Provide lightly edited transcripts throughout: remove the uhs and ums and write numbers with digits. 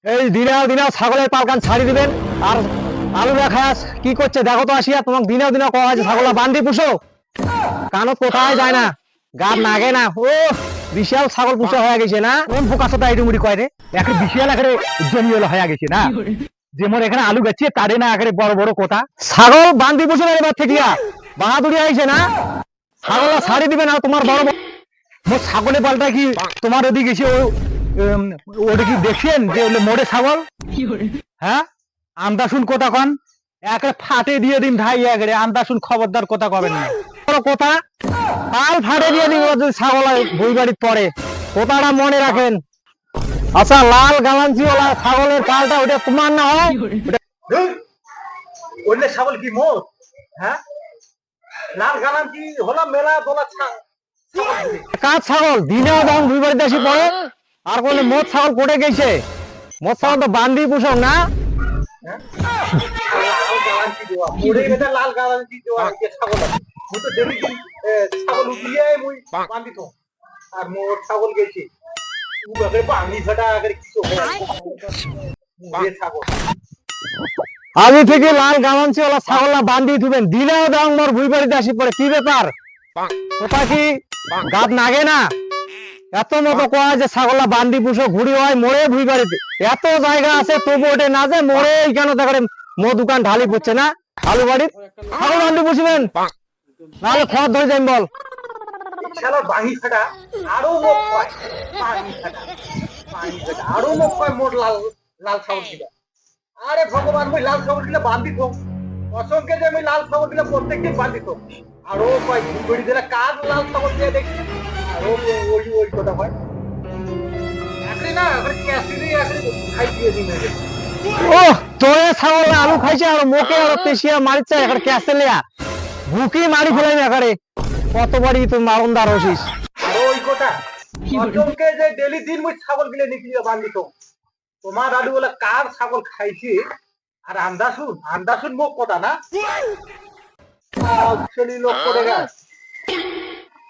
এই দিনেও দিনেও ছাগলের পালকান ছাড়ি দিবেন। আর আলু খাস কি করছে দেখো তো আসিয়া, তোমাকে দিনেও দিনেও কওয়া হয়েছে ছাগল বান্দি পুষো, কানত কোথায় যায় না, গার নাগে না। ও বিশাল ছাগল পুষা হয়ে গেছে না, কোন ফোকাসটা এইটুমুড়ি কয় রে, একটা বিশাল আকারে জমি হলো হয়ে গেছে না, যেমন এখানে আলু গাছে তারে না আকারে বড় বড় কথা। ছাগল বান্দি পুষো না এবার থেকে বাহাদুরি আইছে না, ছাগল ছাড়ি দিবে না তোমার বড় মোট ছাগলে পাল্টা কি তোমার ওদিকে এসে ওটা কি দেখছেন যে মোড়ে ছাগল? হ্যাঁ, আন্দাশুন কথা কন, একে ফাটে দিয়ে দিন ভাই, একে আন্দাশুন খবরদার কথা কবেন না। বড় কথা পাল ফাটে দিয়ে দিব যদি ছাগল বই বাড়ির পরে, কথাটা মনে রাখেন। আচ্ছা লাল গালাঞ্চি ওলা ছাগলের পালটা ওটা তোমার না হয়? অন্য ছাগল কি মোট? হ্যাঁ, লাল গালাম কি হলাম মেলা দোলা কাজ ছাগল দিনেও দাম দুই বাড়িতে আসি পড়ে, আর কোন মদ ছাগল কোটে গেছে, মদ ছাগল তো বান্দি পুষো না। লাল গালাঞ্চি দেওয়া ছাগল মুই তো দেখি ছাগল উঠিয়ে মুই বান্ধি তো, আর মোর ছাগল গেছে বাঙি ফাটা আগে কি ছাগল। আগে থেকে লাল গামাঞ্চি ওলা ছাগল না বান্দি থুবেন, দিনেও দাম মোর ভুই বাড়িতে আসি পড়ে, কি ব্যাপার কোথা কি গাত নাগে না? এত মতো কোয়া যে ছাগল বান্দি পুষো ঘুরি হয় মোড়ে ভুই বাড়িতে, এত জায়গা আছে তবু ওঠে না যে মোড়ে কেন দেখেন মো দোকান ঢালি পড়ছে না আলু বাড়ির, ছাগল বান্দি পুষবেন নাহলে খড় ধরে যাই বল। শালা বাঙি ফাটা আরো মুখ হয়, বাঙি ফাটা আরো মুখ হয় মোট লাল লাল ছাগল দিলা। আরে ভগবান, মুই লাল ছাগল দিলে বান্ধি তো অসংখ্য যে আমি লাল ছাগল দিলে প্রত্যেককে বান্ধি তো, আরো কয় ঘুরি দিলে কার লাল ছাগল দিয়ে দেখি, আরো ওই ওই কথা হয় একই না ক্যাসিডি একই খাই দিয়ে দিন। ও তোরে ছাগল আলু খাইছে আর মোকে আর পেশিয়া মারিছে এখন ক্যাসে লিয়া ভুকি মারি ফেলাই একারে, কত বাড়ি তুই মারুনদার হইছিস। আর ওই কথা অসংখ্য যে ডেলি দিন মুই ছাগল গিলে নিকলিয়া বান্ধি তো, তোমার দাদু বলে কার ছাগল খাইছি আর আন্দাসুন আন্দাসুন মুখ কথা না অ্যাকচুয়ালি লোক করে গেছে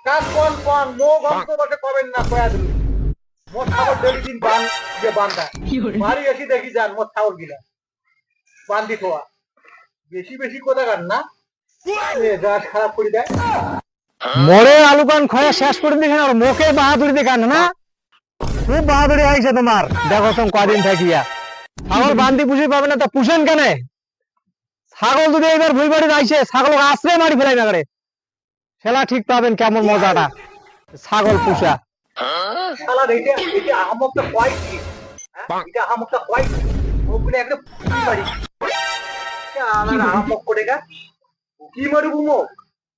কাজ কোন কোন মুখ অন্ত বসে কবেন না কয়া দিল মোর ছাগল ডেলি দিন বান যে বান্ধা বাড়ি এসে দেখি যান মোর ছাগল গিলা বান্ধি থোয়া বেশি বেশি কথা গান না যা খারাপ করে দেয়। মোরে আলু কান খয়া শেষ করে দেখেন আর মুখে বাহাদুরি দেখান না, খুব বাহাদুরি আইছে তোমার, দেখো তুমি কদিন থাকিয়া ছাগল বান্দি পুষি পাবে না তা পুষেন কেন? ছাগল যদি এবার ভুই বাড়ি আইছে ছাগল আশ্রে মারি ফেলাই না করে, খেলা ঠিক পাবেন কেমন মজাটা ছাগল পুষা। শালা এইটা এইটা আহমকটা কয় কি হ্যাঁ এটা আহমকটা কয় কি ওগুলো একটা কি মারি শালা আহমক করে গা কি মারবো মো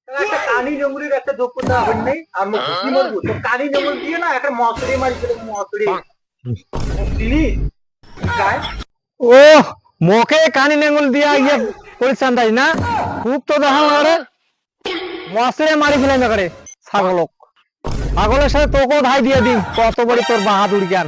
একটা কানি জঙ্গলির একটা যোগ্যতা হই নাই আর মো কি মারবো তো কানি জঙ্গল দিয়ে না একটা মশরি মারি ফেলে মশরি চিনি গায়। ও মুখে কানি নেঙ্গল দিয়া ইয়ে করেছেন তাই না, খুব তো দেখা মারে মশলে মারি ফেলাই না করে ছাগলক, ছাগলের সাথে তোকেও ধাই দিয়ে দিন, কত বড় তোর বাহাদুর জ্ঞান।